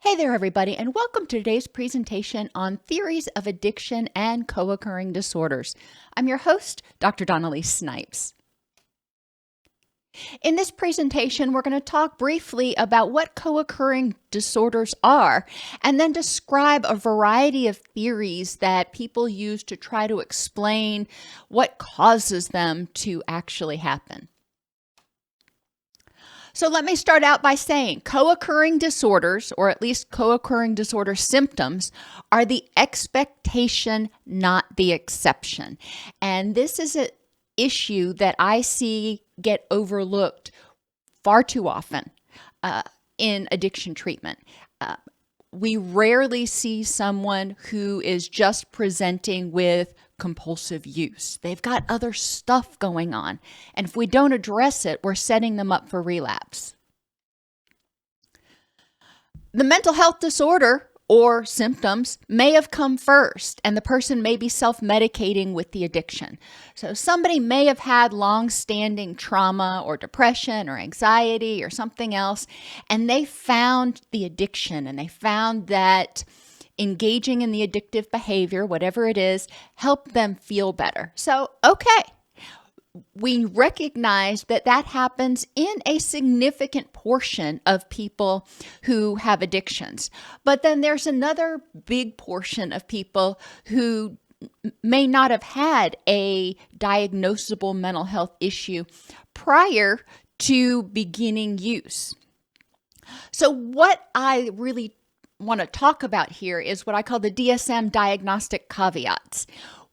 Hey there, everybody, and welcome to today's presentation on theories of addiction and co-occurring disorders. I'm your host, Dr. Elise Snipes. In this presentation, we're going to talk briefly about what co-occurring disorders are, and then describe a variety of theories that people use to try to explain what causes them to actually happen. So let me start out by saying co-occurring disorders, or at least co-occurring disorder symptoms, are the expectation, not the exception. And this is an issue that I see get overlooked far too often in addiction treatment. We rarely see someone who is just presenting with compulsive use. They've got other stuff going on. And if we don't address it, we're setting them up for relapse. The mental health disorder or symptoms may have come first, and the person may be self-medicating with the addiction. So somebody may have had long-standing trauma or depression or anxiety or something else, and they found the addiction, and they found that engaging in the addictive behavior, whatever it is, helped them feel better. So, okay. We recognize that that happens in a significant portion of people who have addictions. But then there's another big portion of people who may not have had a diagnosable mental health issue prior to beginning use. So what I really want to talk about here is what I call the DSM diagnostic caveats.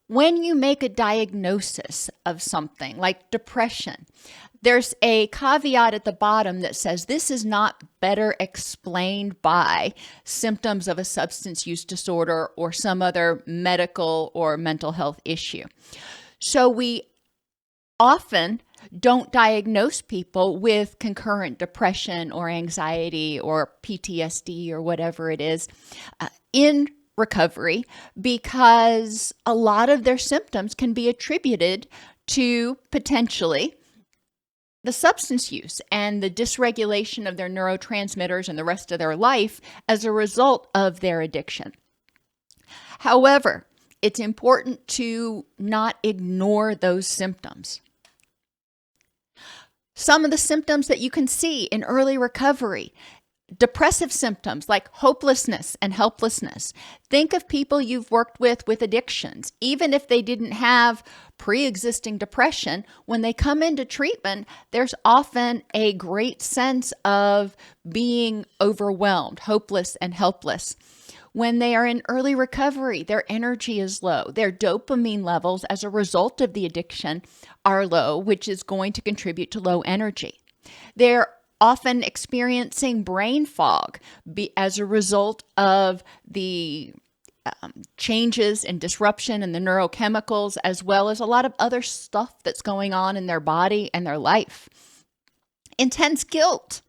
When you make a diagnosis of something like depression, there's a caveat at the bottom that says this is not better explained by symptoms of a substance use disorder or some other medical or mental health issue. So we often don't diagnose people with concurrent depression or anxiety or PTSD or whatever it is in recovery, because a lot of their symptoms can be attributed to potentially the substance use and the dysregulation of their neurotransmitters and the rest of their life as a result of their addiction. However, it's important to not ignore those symptoms. Some of the symptoms that you can see in early recovery: depressive symptoms like hopelessness and helplessness. Think of people you've worked with addictions. Even if they didn't have pre-existing depression, when they come into treatment, there's often a great sense of being overwhelmed, hopeless, and helpless. When they are in early recovery, their energy is low. Their dopamine levels as a result of the addiction are low, which is going to contribute to low energy. They're often experiencing brain fog as a result of the changes and disruption in the neurochemicals, as well as a lot of other stuff that's going on in their body and their life. Intense guilt.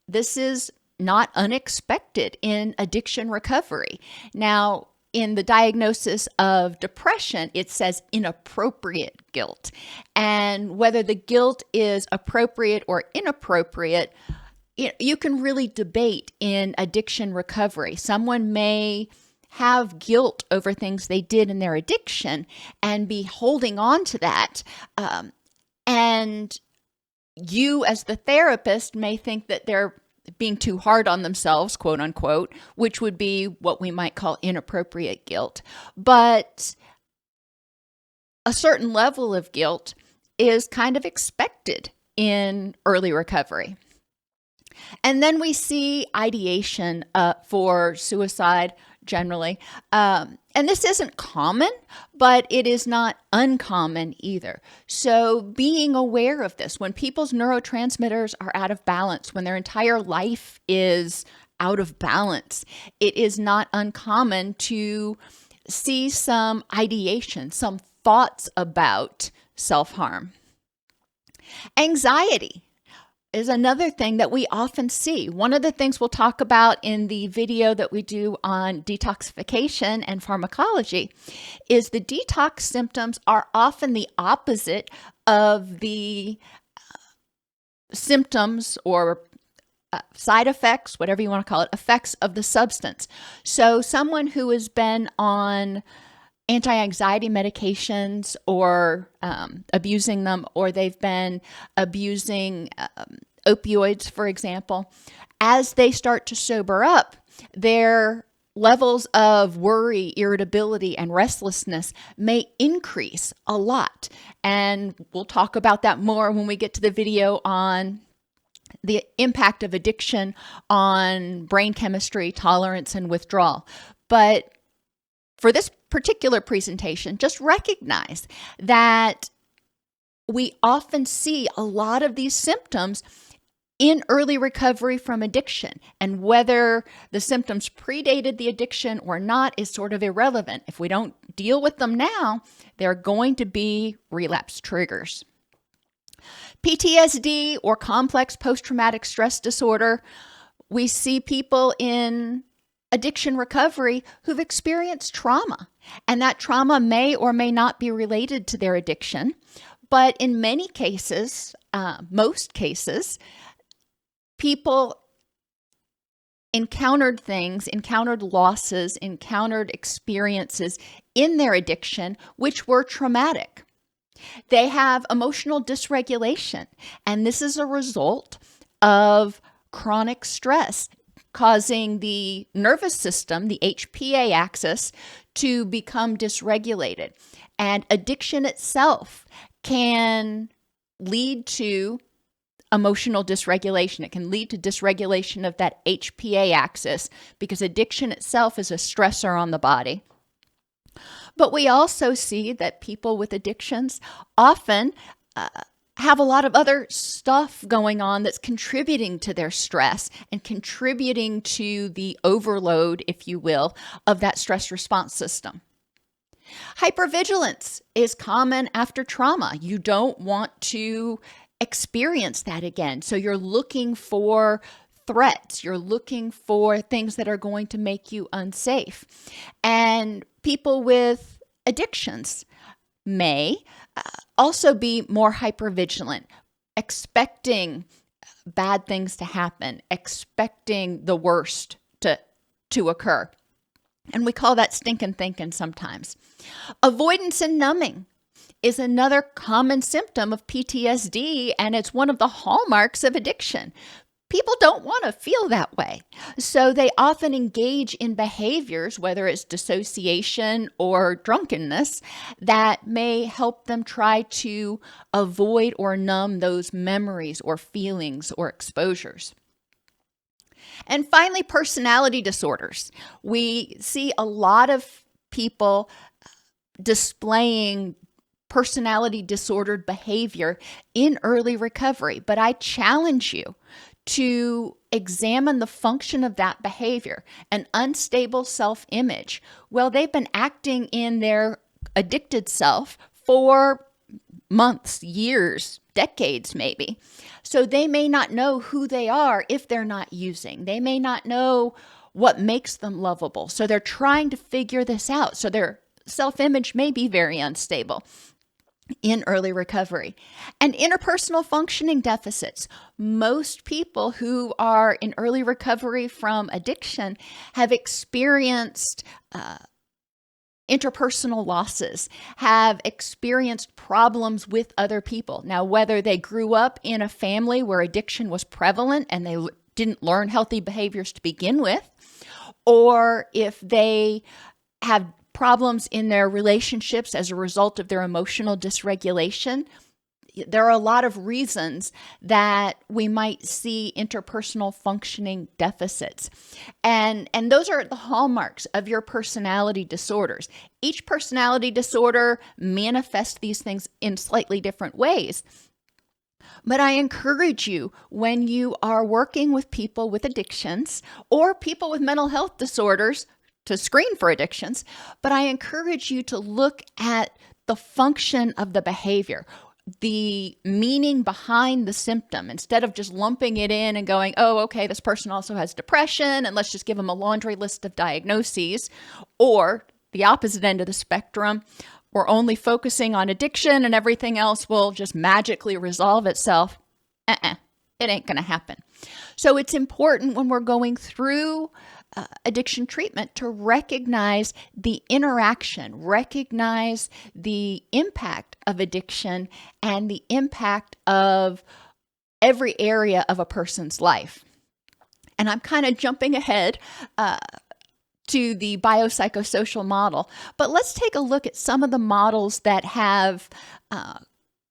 This is not unexpected in addiction recovery. Now, in the diagnosis of depression, it says inappropriate guilt. And whether the guilt is appropriate or inappropriate, you can really debate in addiction recovery. Someone may have guilt over things they did in their addiction and be holding on to that. And you, as the therapist, may think that they're being too hard on themselves, quote unquote, which would be what we might call inappropriate guilt. But a certain level of guilt is kind of expected in early recovery. And then we see ideation for suicide generally. And this isn't common, but it is not uncommon either. So being aware of this, when people's neurotransmitters are out of balance, when their entire life is out of balance, it is not uncommon to see some ideation, some thoughts about self-harm. Anxiety is another thing that we often see. One of the things we'll talk about in the video that we do on detoxification and pharmacology is the detox symptoms are often the opposite of the symptoms or side effects, whatever you want to call it, effects of the substance. So someone who has been on anti-anxiety medications or abusing them, or they've been abusing opioids, for example, as they start to sober up, their levels of worry, irritability, and restlessness may increase a lot. And we'll talk about that more when we get to the video on the impact of addiction on brain chemistry, tolerance, and withdrawal. But for this particular presentation, just recognize that we often see a lot of these symptoms in early recovery from addiction, and whether the symptoms predated the addiction or not is sort of irrelevant. If we don't deal with them now, they're going to be relapse triggers. PTSD, or complex post-traumatic stress disorder, we see people in addiction recovery who've experienced trauma, and that trauma may or may not be related to their addiction. But in many cases, most cases, people encountered things, encountered losses, encountered experiences in their addiction which were traumatic. They have emotional dysregulation, and this is a result of chronic stress causing the nervous system, the HPA axis, to become dysregulated. And addiction itself can lead to emotional dysregulation. It can lead to dysregulation of that HPA axis because addiction itself is a stressor on the body. But we also see that people with addictions often have a lot of other stuff going on that's contributing to their stress and contributing to the overload, if you will, of that stress response system. Hypervigilance is common after trauma. You don't want to experience that again. So you're looking for threats. You're looking for things that are going to make you unsafe. And people with addictions may also be more hypervigilant, expecting bad things to happen, expecting the worst to occur. And we call that stinking thinking sometimes. Avoidance and numbing is another common symptom of PTSD, and it's one of the hallmarks of addiction. People don't want to feel that way, so they often engage in behaviors, whether it's dissociation or drunkenness, that may help them try to avoid or numb those memories or feelings or exposures. And finally, personality disorders. We see a lot of people displaying personality disordered behavior in early recovery, but I challenge you to examine the function of that behavior. An unstable self-image. Well, they've been acting in their addicted self for months, years, decades maybe. So they may not know who they are if they're not using. They may not know what makes them lovable. So they're trying to figure this out. So their self-image may be very unstable in early recovery. And interpersonal functioning deficits. Most people who are in early recovery from addiction have experienced interpersonal losses, have experienced problems with other people. Now, whether they grew up in a family where addiction was prevalent and they didn't learn healthy behaviors to begin with, or if they have problems in their relationships as a result of their emotional dysregulation, there are a lot of reasons that we might see interpersonal functioning deficits. And those are the hallmarks of your personality disorders. Each personality disorder manifests these things in slightly different ways. But I encourage you, when you are working with people with addictions or people with mental health disorders, to screen for addictions, but I encourage you to look at the function of the behavior, the meaning behind the symptom, instead of just lumping it in and going, oh, okay, this person also has depression, and let's just give them a laundry list of diagnoses, or the opposite end of the spectrum, we're only focusing on addiction and everything else will just magically resolve itself. It ain't going to happen. So it's important when we're going through addiction treatment to recognize the interaction, recognize the impact of addiction and the impact of every area of a person's life. And I'm kind of jumping ahead to the biopsychosocial model, but let's take a look at some of the models that have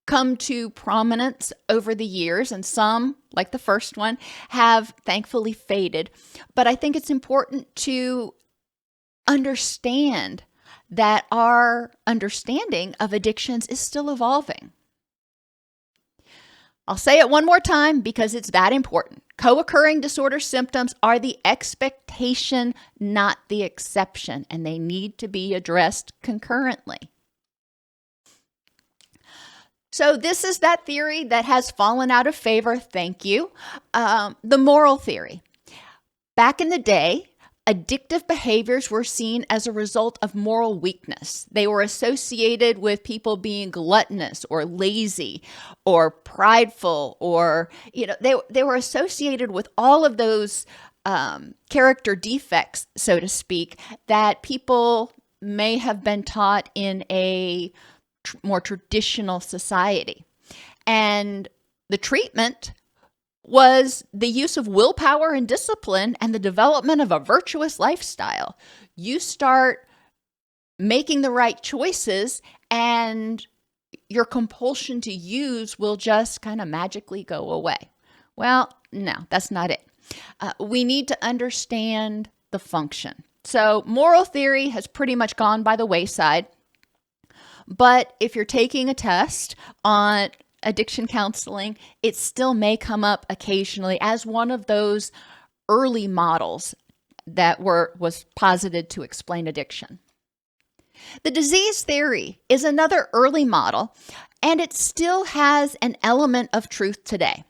come to prominence over the years, and some, like the first one, have thankfully faded. But I think it's important to understand that our understanding of addictions is still evolving. I'll say it one more time because it's that important. Co-occurring disorder symptoms are the expectation, not the exception, and they need to be addressed concurrently. So this is that theory that has fallen out of favor. Thank you. The moral theory. Back in the day, addictive behaviors were seen as a result of moral weakness. They were associated with people being gluttonous or lazy or prideful, or, they were associated with all of those character defects, so to speak, that people may have been taught in a more traditional society. And the treatment was the use of willpower and discipline and the development of a virtuous lifestyle. You start making the right choices and your compulsion to use will just kind of magically go away. Well, no, that's not it. We need to understand the function. So moral theory has pretty much gone by the wayside. But if you're taking a test on addiction counseling, it still may come up occasionally as one of those early models that was posited to explain addiction. The disease theory is another early model, and it still has an element of truth today.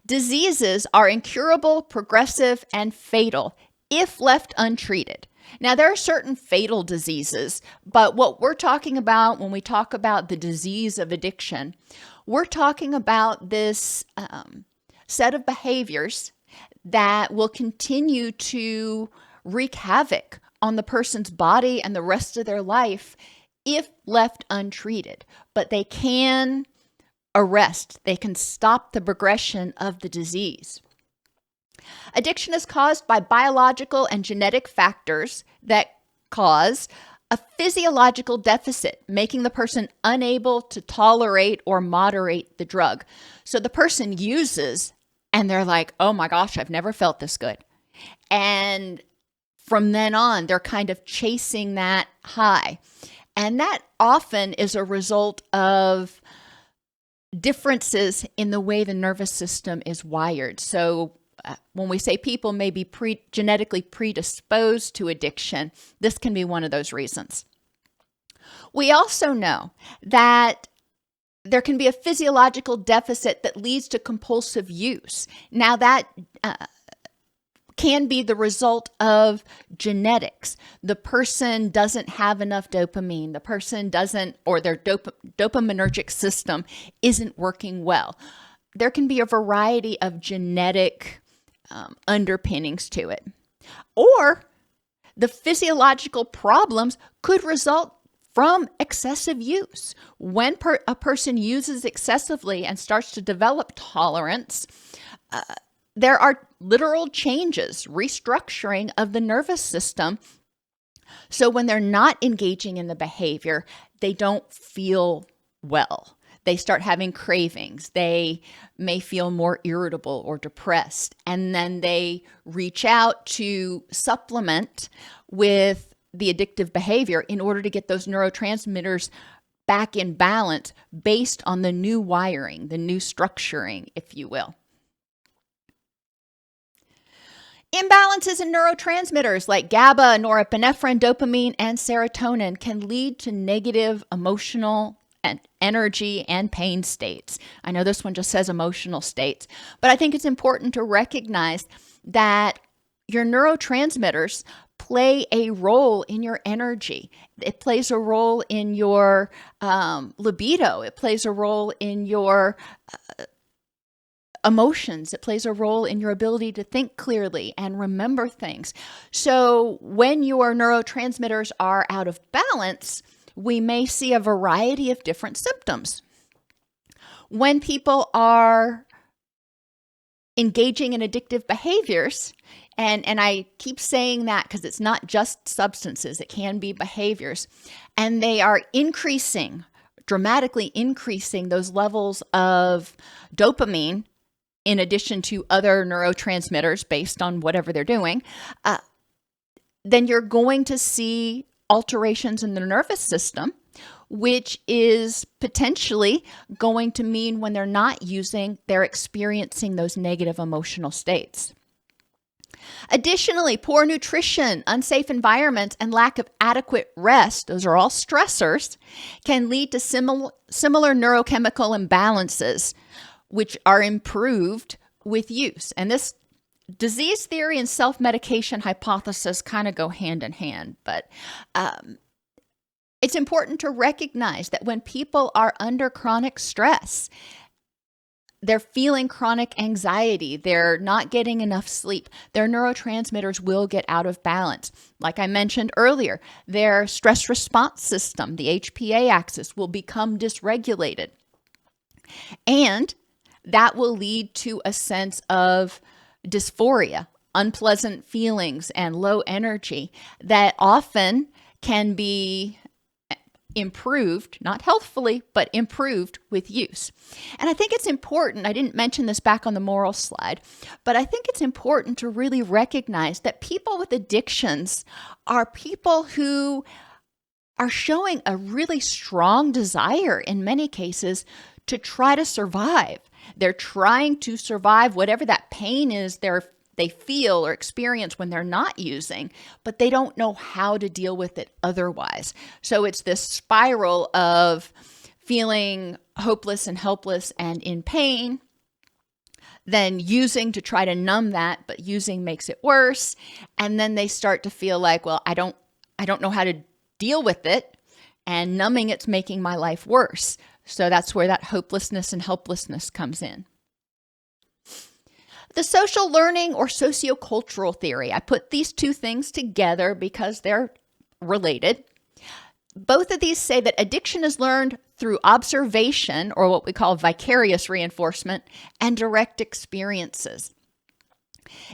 Diseases are incurable, progressive, and fatal if left untreated. Now, there are certain fatal diseases, but what we're talking about when we talk about the disease of addiction, we're talking about this set of behaviors that will continue to wreak havoc on the person's body and the rest of their life if left untreated. But they can arrest, they can stop the progression of the disease. Addiction is caused by biological and genetic factors that cause a physiological deficit, making the person unable to tolerate or moderate the drug. So the person uses and they're like, oh my gosh, I've never felt this good. And from then on, they're kind of chasing that high. And that often is a result of differences in the way the nervous system is wired. So when we say people may be genetically predisposed to addiction, this can be one of those reasons. We also know that there can be a physiological deficit that leads to compulsive use. Now that can be the result of genetics. The person doesn't have enough dopamine. The person doesn't, or their dopaminergic system isn't working well. There can be a variety of genetic underpinnings to it. Or the physiological problems could result from excessive use. When a person uses excessively and starts to develop tolerance, there are literal changes, restructuring of the nervous system. So when they're not engaging in the behavior, they don't feel well. They start having cravings. They may feel more irritable or depressed. And then they reach out to supplement with the addictive behavior in order to get those neurotransmitters back in balance based on the new wiring, the new structuring, if you will. Imbalances in neurotransmitters like GABA, norepinephrine, dopamine, and serotonin can lead to negative emotional and energy and pain states. I know this one just says emotional states, but I think it's important to recognize that your neurotransmitters play a role in your energy. It plays a role in your libido. It plays a role in your emotions. It plays a role in your ability to think clearly and remember things. So when your neurotransmitters are out of balance, we may see a variety of different symptoms. When people are engaging in addictive behaviors, and I keep saying that because it's not just substances, it can be behaviors, and they are dramatically increasing those levels of dopamine in addition to other neurotransmitters based on whatever they're doing, then you're going to see alterations in the nervous system, which is potentially going to mean when they're not using, they're experiencing those negative emotional states. Additionally, poor nutrition, unsafe environments, and lack of adequate rest, those are all stressors, can lead to similar neurochemical imbalances, which are improved with use. And this disease theory and self-medication hypothesis kind of go hand in hand, but it's important to recognize that when people are under chronic stress, they're feeling chronic anxiety, they're not getting enough sleep, their neurotransmitters will get out of balance. Like I mentioned earlier, their stress response system, the HPA axis, will become dysregulated. And that will lead to a sense of dysphoria, unpleasant feelings, and low energy that often can be improved, not healthfully, but improved with use. And I think it's important, I didn't mention this back on the moral slide, but I think it's important to really recognize that people with addictions are people who are showing a really strong desire in many cases to try to survive. They're trying to survive whatever that pain is they feel or experience when they're not using, but they don't know how to deal with it otherwise. So it's this spiral of feeling hopeless and helpless and in pain, then using to try to numb that, but using makes it worse. And then they start to feel like, well, I don't know how to deal with it, and numbing it's making my life worse. So that's where that hopelessness and helplessness comes in. The social learning or sociocultural theory. I put these two things together because they're related. Both of these say that addiction is learned through observation, or what we call vicarious reinforcement, and direct experiences.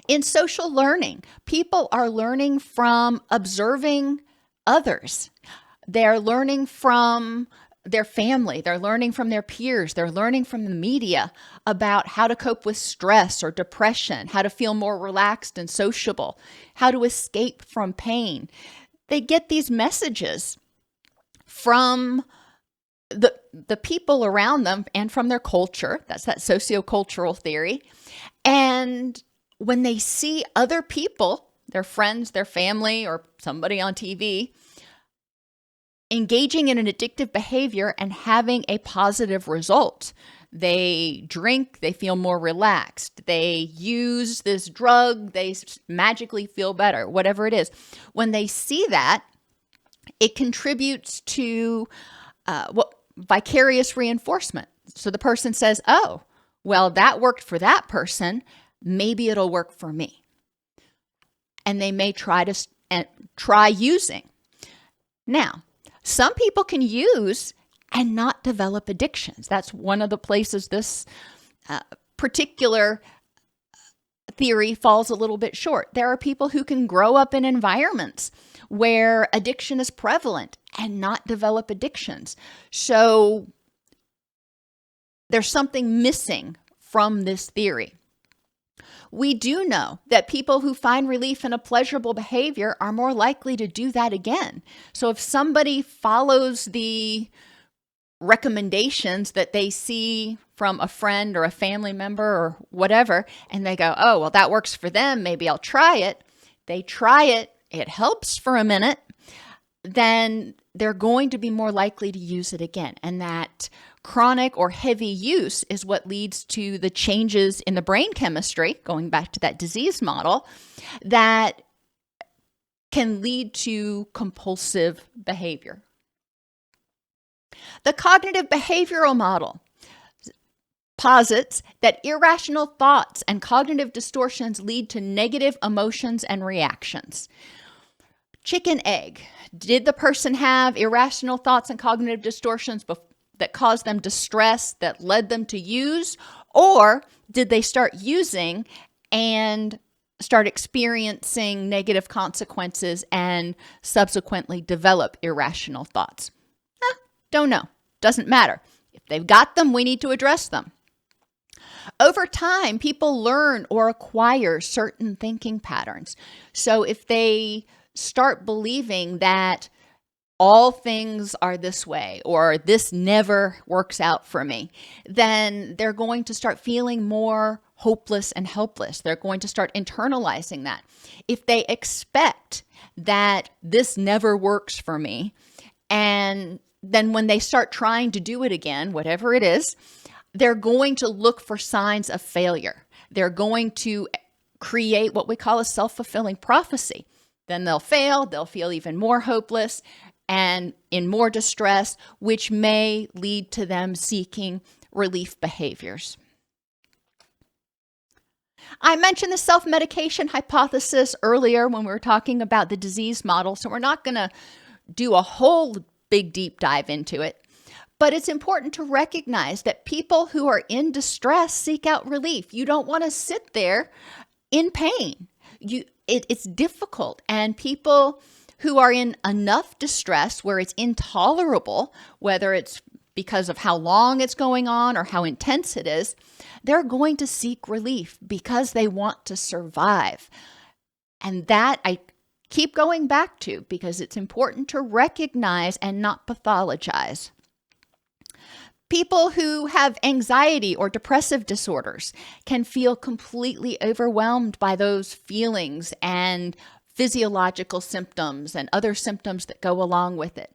In social learning, people are learning from observing others. They're learning from their family, they're learning from their peers, they're learning from the media about how to cope with stress or depression, how to feel more relaxed and sociable, how to escape from pain. They get these messages from the people around them and from their culture. That's that sociocultural theory. And when they see other people, their friends, their family, or somebody on TV, engaging in an addictive behavior and having a positive result. They drink, they feel more relaxed. They use this drug, they magically feel better, whatever it is. When they see that, it contributes to vicarious reinforcement. So the person says, oh, well, that worked for that person. Maybe it'll work for me. And they may try using. Now, some people can use and not develop addictions. That's one of the places this particular theory falls a little bit short. There are people who can grow up in environments where addiction is prevalent and not develop addictions. So there's something missing from this theory. We do know that people who find relief in a pleasurable behavior are more likely to do that again. So if somebody follows the recommendations that they see from a friend or a family member or whatever, and they go, oh, well, that works for them, maybe I'll try it. They try it, it helps for a minute, then they're going to be more likely to use it again. And that chronic or heavy use is what leads to the changes in the brain chemistry, going back to that disease model, that can lead to compulsive behavior. The cognitive behavioral model. posits that irrational thoughts and cognitive distortions lead to negative emotions and reactions. Chicken egg. Did the person have irrational thoughts and cognitive distortions that caused them distress that led them to use? Or did they start using and start experiencing negative consequences and subsequently develop irrational thoughts? Don't know. Doesn't matter. If they've got them, we need to address them. Over time, people learn or acquire certain thinking patterns. So if they start believing that all things are this way, or this never works out for me, then they're going to start feeling more hopeless and helpless. They're going to start internalizing that. If they expect that this never works for me, and then when they start trying to do it again, whatever it is, they're going to look for signs of failure. They're going to create what we call a self-fulfilling prophecy. Then they'll fail, they'll feel even more hopeless and in more distress, which may lead to them seeking relief behaviors. I mentioned the self-medication hypothesis earlier when we were talking about the disease model, so we're not going to do a whole big deep dive into it. But it's important to recognize that people who are in distress seek out relief. You don't want to sit there in pain. It's difficult, and people who are in enough distress where it's intolerable, whether it's because of how long it's going on or how intense it is, they're going to seek relief because they want to survive. And that I keep going back to because it's important to recognize and not pathologize. People who have anxiety or depressive disorders can feel completely overwhelmed by those feelings and physiological symptoms and other symptoms that go along with it.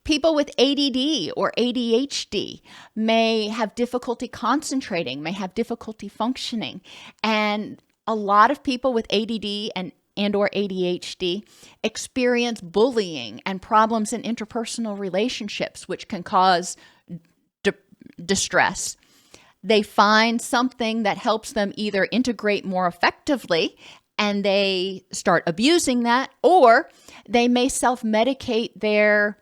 People with ADD or ADHD may have difficulty concentrating, may have difficulty functioning. And a lot of people with ADD and or ADHD experience bullying and problems in interpersonal relationships, which can cause distress. They find something that helps them either integrate more effectively and they start abusing that, or they may self-medicate their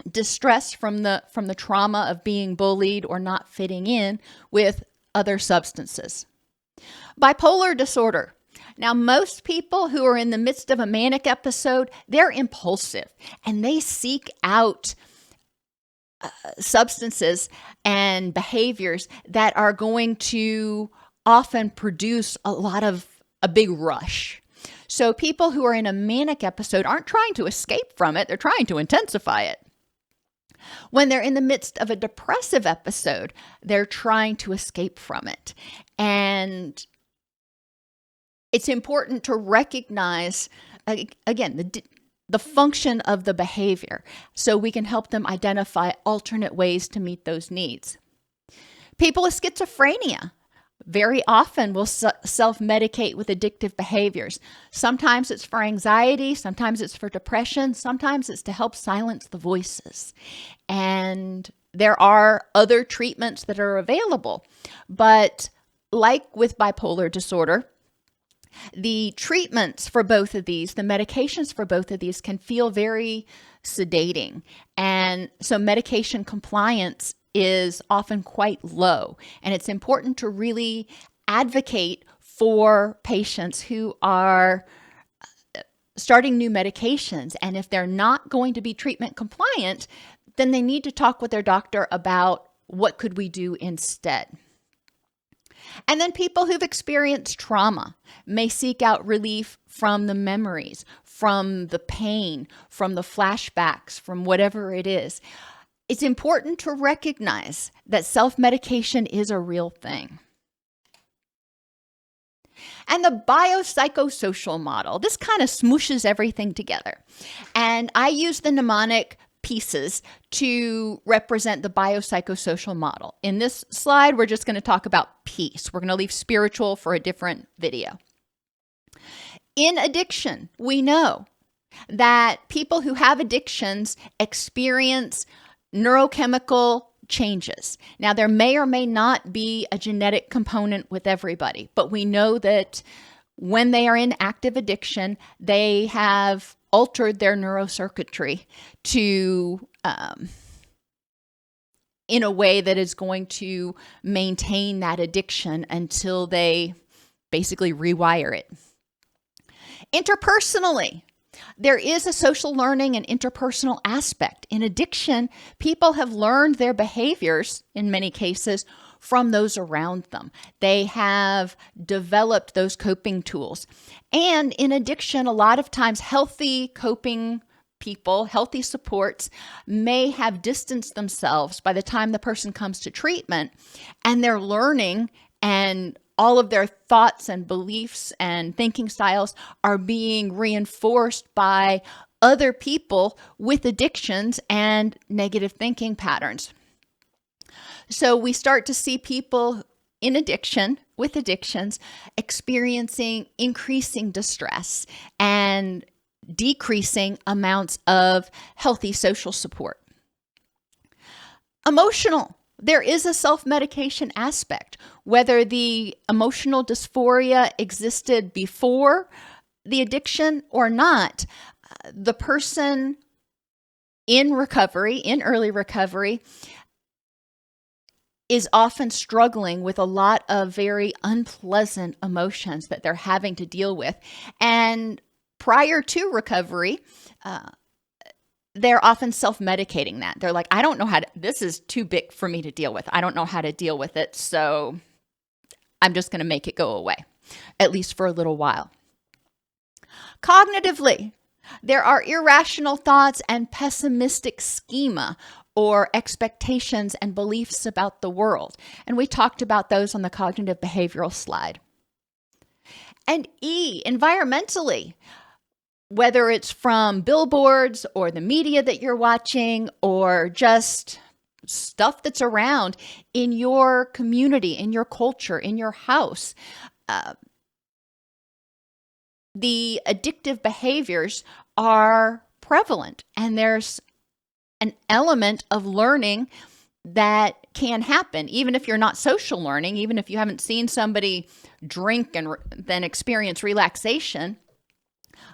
distress from the trauma of being bullied or not fitting in with other substances. Bipolar disorder. Now, most people who are in the midst of a manic episode, they're impulsive and they seek out substances and behaviors that are going to often produce a big rush. So people who are in a manic episode aren't trying to escape from it, they're trying to intensify it. When they're in the midst of a depressive episode, they're trying to escape from it. And it's important to recognize, again, the function of the behavior so we can help them identify alternate ways to meet those needs. People with schizophrenia very often will self-medicate with addictive behaviors. Sometimes it's for anxiety, sometimes it's for depression, sometimes it's to help silence the voices. And there are other treatments that are available. But like with bipolar disorder, the treatments for both of these, the medications for both of these can feel very sedating. And so medication compliance is often quite low. And it's important to really advocate for patients who are starting new medications. And if they're not going to be treatment compliant, then they need to talk with their doctor about what could we do instead. And then people who've experienced trauma may seek out relief from the memories, from the pain, from the flashbacks, from whatever it is. It's important to recognize that self-medication is a real thing. And the biopsychosocial model, this kind of smooshes everything together. And I use the mnemonic pieces to represent the biopsychosocial model. In this slide, we're just going to talk about peace. We're going to leave spiritual for a different video. In addiction, we know that people who have addictions experience neurochemical changes. Now, there may or may not be a genetic component with everybody, but we know that when they are in active addiction, they have altered their neurocircuitry to in a way that is going to maintain that addiction until they basically rewire it. Interpersonally, there is a social learning and interpersonal aspect. In addiction, people have learned their behaviors, in many cases, from those around them. They have developed those coping tools. And in addiction, a lot of times healthy coping people, healthy supports, may have distanced themselves by the time the person comes to treatment, and they're learning, and all of their thoughts and beliefs and thinking styles are being reinforced by other people with addictions and negative thinking patterns. So we start to see people in addiction, with addictions, experiencing increasing distress and decreasing amounts of healthy social support. Emotional. There is a self-medication aspect. Whether the emotional dysphoria existed before the addiction or not, the person in recovery, in early recovery, is often struggling with a lot of very unpleasant emotions that they're having to deal with. And prior to recovery, they're often self-medicating that. They're like, I don't know this is too big for me to deal with. I don't know how to deal with it, so I'm just going to make it go away, at least for a little while. Cognitively, there are irrational thoughts and pessimistic schema or expectations and beliefs about the world. And we talked about those on the cognitive behavioral slide. And E, environmentally, whether it's from billboards or the media that you're watching or just stuff that's around in your community, in your culture, in your house, the addictive behaviors are prevalent, and there's an element of learning that can happen, even if you're not social learning, even if you haven't seen somebody drink and then experience relaxation.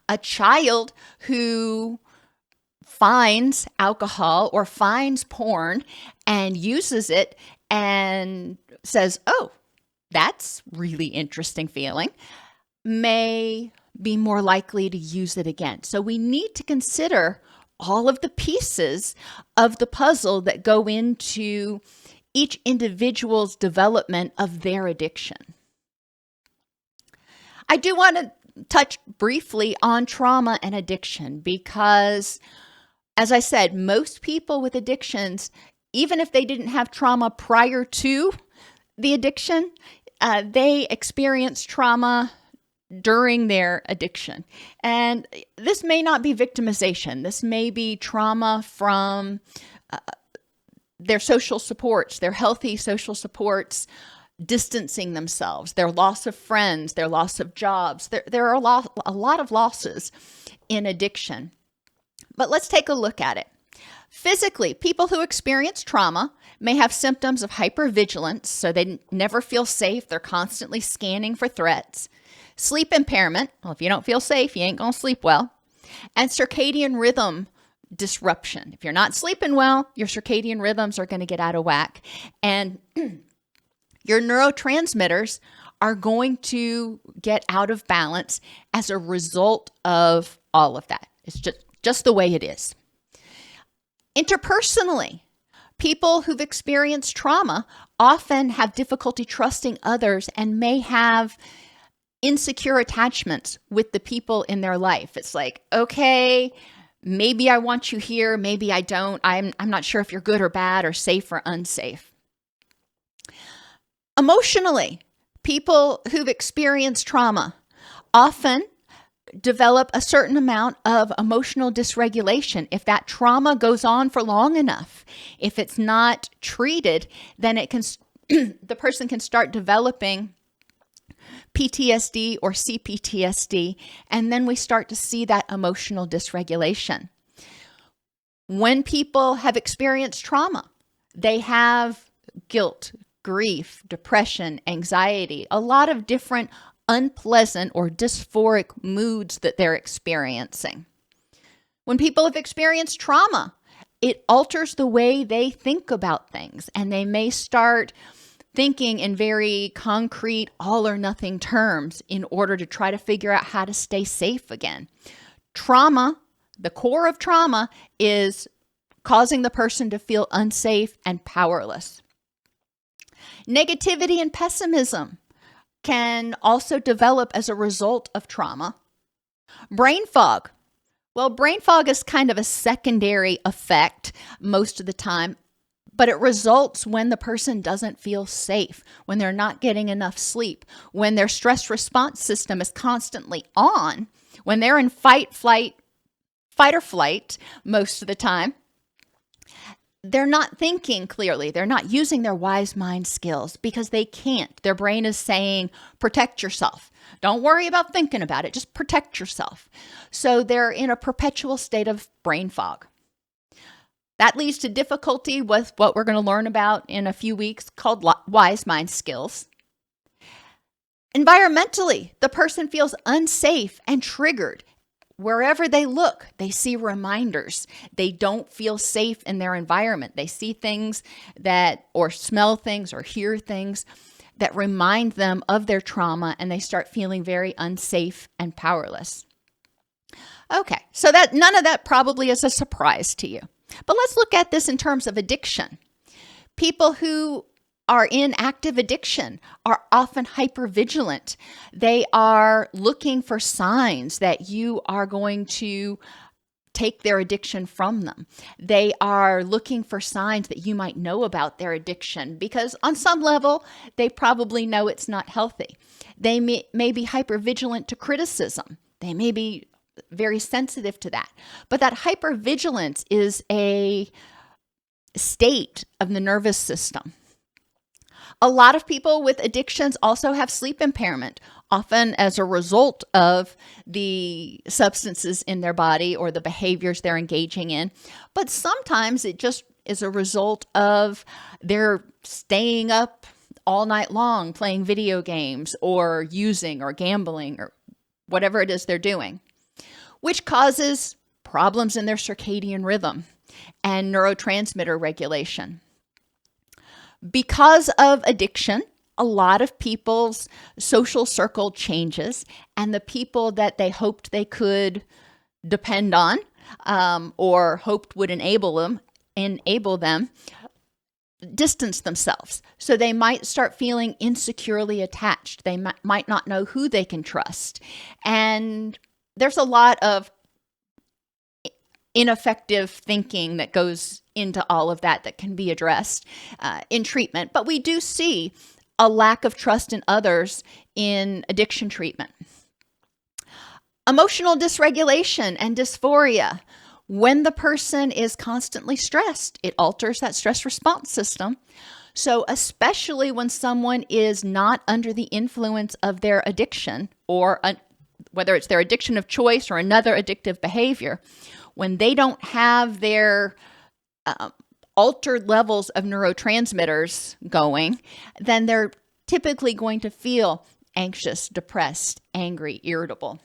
A child who finds alcohol or finds porn and uses it and says, oh, that's really interesting feeling, may be more likely to use it again. So we need to consider all of the pieces of the puzzle that go into each individual's development of their addiction. I do want to touch briefly on trauma and addiction because, as I said, most people with addictions, even if they didn't have trauma prior to the addiction, they experience trauma during their addiction. And this may not be victimization. This may be trauma from their social supports, their healthy social supports, distancing themselves, their loss of friends, their loss of jobs. There are a lot of losses in addiction. But let's take a look at it. Physically, people who experience trauma may have symptoms of hypervigilance, so they never feel safe. They're constantly scanning for threats. Sleep impairment. Well, if you don't feel safe, you ain't going to sleep well. And circadian rhythm disruption. If you're not sleeping well, your circadian rhythms are going to get out of whack. And your neurotransmitters are going to get out of balance as a result of all of that. It's just the way it is. Interpersonally, people who've experienced trauma often have difficulty trusting others and may have insecure attachments with the people in their life. It's like, okay, maybe I want you here, maybe I don't. I'm not sure if you're good or bad or safe or unsafe. Emotionally, people who've experienced trauma often develop a certain amount of emotional dysregulation. If that trauma goes on for long enough, if it's not treated, then it can the person can start developing PTSD or CPTSD, and then we start to see that emotional dysregulation. When people have experienced trauma, They have guilt, grief, depression, anxiety, a lot of different unpleasant or dysphoric moods that they're experiencing. When people have experienced trauma, it alters the way they think about things, and they may start thinking in very concrete, all or nothing terms in order to try to figure out how to stay safe again. Trauma, the core of trauma, is causing the person to feel unsafe and powerless. Negativity and pessimism can also develop as a result of trauma. Brain fog. Well, brain fog is kind of a secondary effect most of the time, but it results when the person doesn't feel safe, when they're not getting enough sleep, when their stress response system is constantly on, when they're in fight or flight most of the time. They're not thinking clearly. They're not using their wise mind skills because they can't. Their brain is saying, protect yourself. Don't worry about thinking about it. Just protect yourself. So they're in a perpetual state of brain fog. That leads to difficulty with what we're going to learn about in a few weeks called wise mind skills. Environmentally, the person feels unsafe and triggered. Wherever they look, they see reminders. They don't feel safe in their environment. They see things or smell things or hear things that remind them of their trauma, and they start feeling very unsafe and powerless. Okay, so that none of that probably is a surprise to you. But let's look at this in terms of addiction. People who are in active addiction are often hypervigilant. They are looking for signs that you are going to take their addiction from them. They are looking for signs that you might know about their addiction because on some level, they probably know it's not healthy. They may be hypervigilant to criticism. They may be very sensitive to that. But that hypervigilance is a state of the nervous system. A lot of people with addictions also have sleep impairment, often as a result of the substances in their body or the behaviors they're engaging in. But sometimes it just is a result of their staying up all night long playing video games or using or gambling or whatever it is they're doing, which causes problems in their circadian rhythm and neurotransmitter regulation. Because of addiction, a lot of people's social circle changes, and the people that they hoped they could depend on or hoped would enable them distance themselves. So they might start feeling insecurely attached. They might not know who they can trust. And there's a lot of ineffective thinking that goes into all of that can be addressed in treatment. But we do see a lack of trust in others in addiction treatment. Emotional dysregulation and dysphoria. When the person is constantly stressed, it alters that stress response system. So especially when someone is not under the influence of their addiction, or whether it's their addiction of choice or another addictive behavior, when they don't have their altered levels of neurotransmitters going, then they're typically going to feel anxious, depressed, angry, irritable.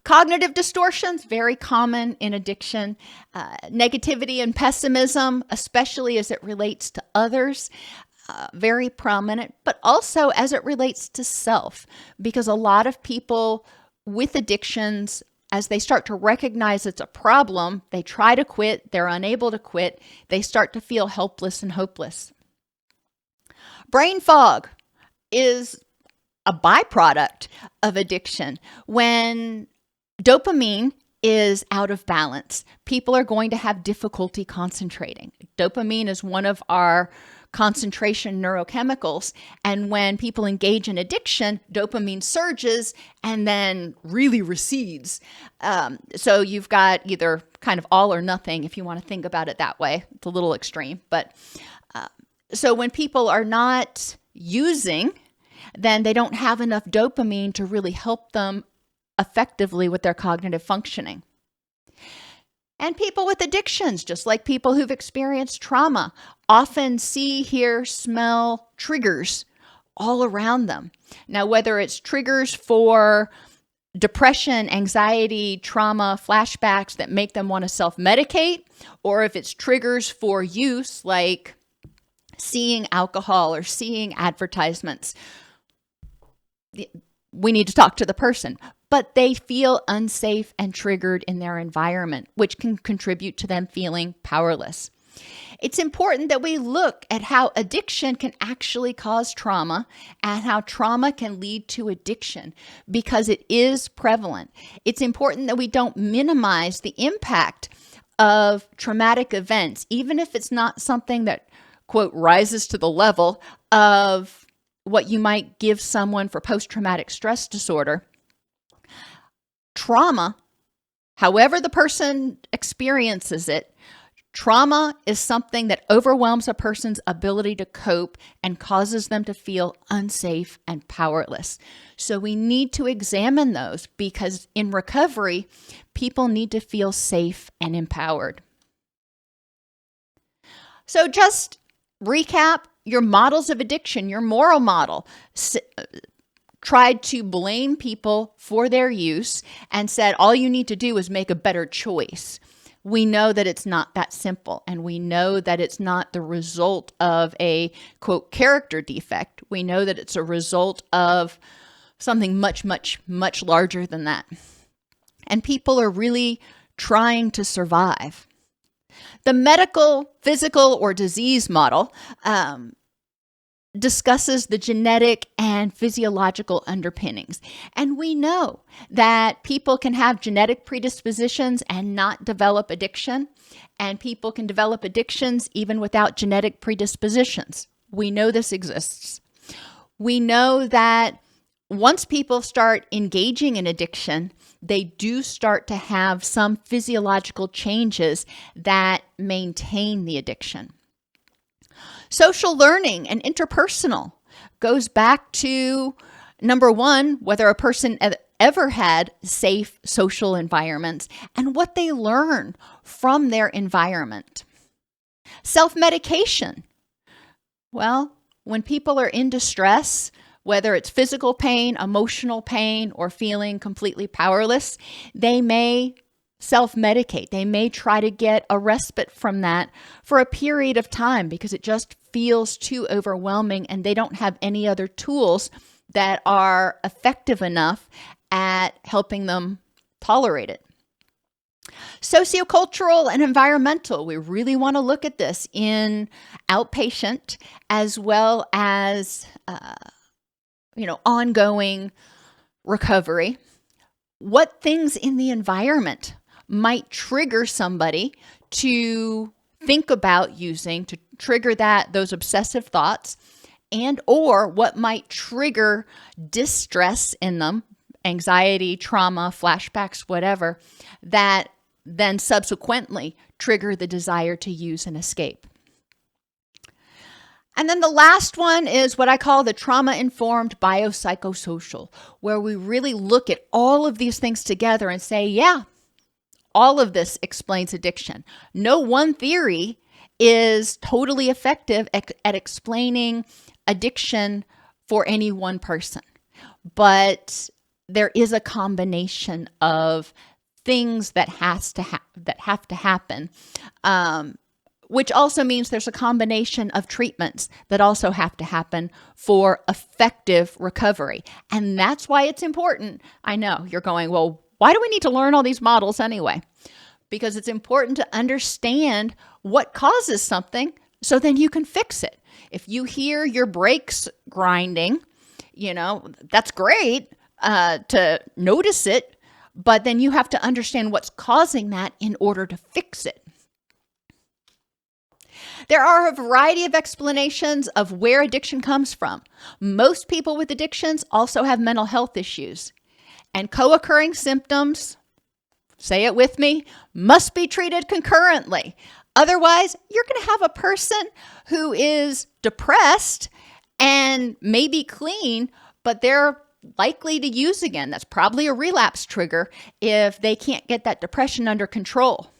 Cognitive distortions, very common in addiction. Negativity and pessimism, especially as it relates to others, very prominent, but also as it relates to self, because a lot of people with addictions, as they start to recognize it's a problem, they try to quit, they're unable to quit, they start to feel helpless and hopeless. Brain fog is a byproduct of addiction. When dopamine is out of balance, people are going to have difficulty concentrating. Dopamine is one of our concentration neurochemicals. And when people engage in addiction, dopamine surges and then really recedes. So you've got either kind of all or nothing, if you want to think about it that way. It's a little extreme. But so when people are not using, then they don't have enough dopamine to really help them effectively with their cognitive functioning. And people with addictions, just like people who've experienced trauma, often see, hear, smell triggers all around them. Now, whether it's triggers for depression, anxiety, trauma, flashbacks that make them want to self-medicate, or if it's triggers for use, like seeing alcohol or seeing advertisements, we need to talk to the person. But they feel unsafe and triggered in their environment, which can contribute to them feeling powerless. It's important that we look at how addiction can actually cause trauma and how trauma can lead to addiction, because it is prevalent. It's important that we don't minimize the impact of traumatic events, even if it's not something that, quote, rises to the level of what you might give someone for post-traumatic stress disorder. Trauma, however the person experiences it, trauma is something that overwhelms a person's ability to cope and causes them to feel unsafe and powerless. So we need to examine those, because in recovery, people need to feel safe and empowered. So just recap your models of addiction. Your moral model tried to blame people for their use and said, all you need to do is make a better choice. We know that it's not that simple, and we know that it's not the result of a, quote, character defect. We know that it's a result of something much, much, much larger than that. And people are really trying to survive. The medical, physical, or disease model discusses the genetic and physiological underpinnings. And we know that people can have genetic predispositions and not develop addiction, and people can develop addictions even without genetic predispositions. We know this exists. We know that once people start engaging in addiction, they do start to have some physiological changes that maintain the addiction. Social learning and interpersonal goes back to, number one, whether a person ever had safe social environments and what they learn from their environment. Self-medication. Well, when people are in distress, whether it's physical pain, emotional pain, or feeling completely powerless, they may self-medicate. They may try to get a respite from that for a period of time because it just feels too overwhelming and they don't have any other tools that are effective enough at helping them tolerate it. Sociocultural and environmental. We really want to look at this in outpatient as well as ongoing recovery. What things in the environment might trigger somebody to think about using, to trigger those obsessive thoughts, and or what might trigger distress in them, anxiety, trauma, flashbacks, whatever, that then subsequently trigger the desire to use and escape. And then the last one is what I call the trauma-informed biopsychosocial, where we really look at all of these things together and say, yeah, all of this explains addiction. No one theory is totally effective at explaining addiction for any one person, but there is a combination of things that have to happen, which also means there's a combination of treatments that also have to happen for effective recovery. And that's why it's important. I know you're going, well, why do we need to learn all these models anyway? Because it's important to understand what causes something so then you can fix it. If you hear your brakes grinding, that's great to notice it, but then you have to understand what's causing that in order to fix it. There are a variety of explanations of where addiction comes from. Most people with addictions also have mental health issues. And co-occurring symptoms, say it with me, must be treated concurrently. Otherwise, you're going to have a person who is depressed and maybe clean, but they're likely to use again. That's probably a relapse trigger if they can't get that depression under control.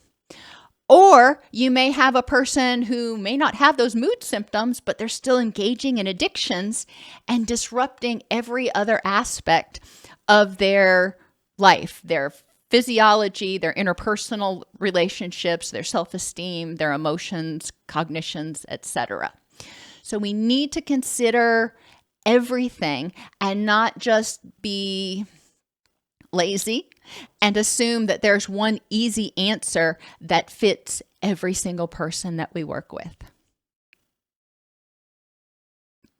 Or you may have a person who may not have those mood symptoms, but they're still engaging in addictions and disrupting every other aspect of their life, their physiology, their interpersonal relationships, their self-esteem, their emotions, cognitions, etc. So we need to consider everything and not just be lazy and assume that there's one easy answer that fits every single person that we work with.